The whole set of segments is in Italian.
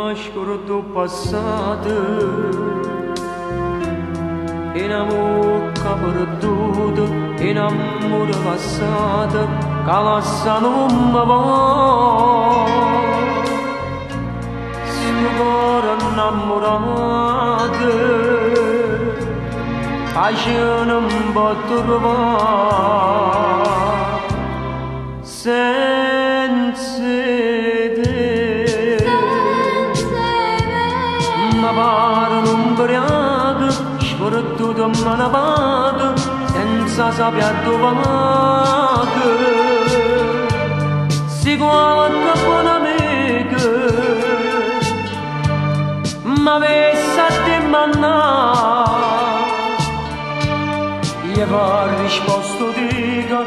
nascoro do passado e na boca perduto e na amore passato calassano una voce sto cuore innamorato pace non può trovare senza te ma pare un ubriaco sperduto ma ne vado senza sapere dove si qualche buon amico ma avesse a dimandare io per risposto dico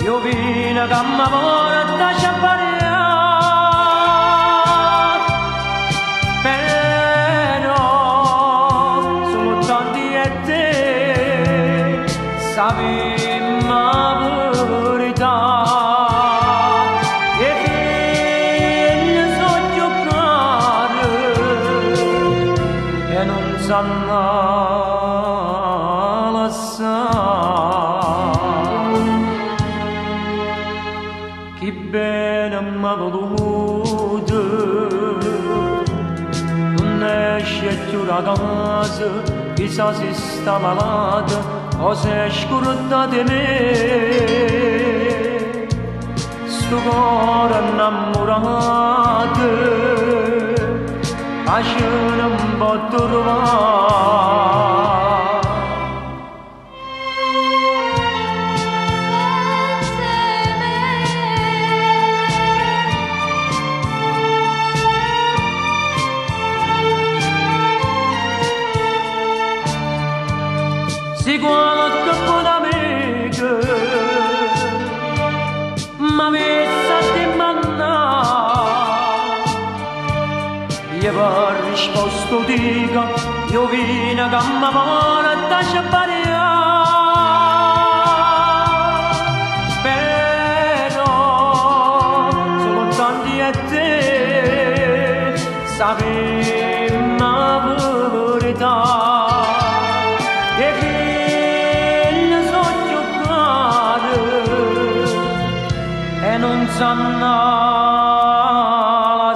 io vino che mi porta a sciappare però sono tanti e te sappi la verità e figli so giocare e non sanno che bene m'ha voluto non esce più da casa chissà se sta malata o se è scordata di me sto cuore innamorato pace non può trovare si qualche buon amico ma avesse a dimandare io per risposto dico io vino che mi porta a sciappare però sono tanti e te sappi la verità e non sanno la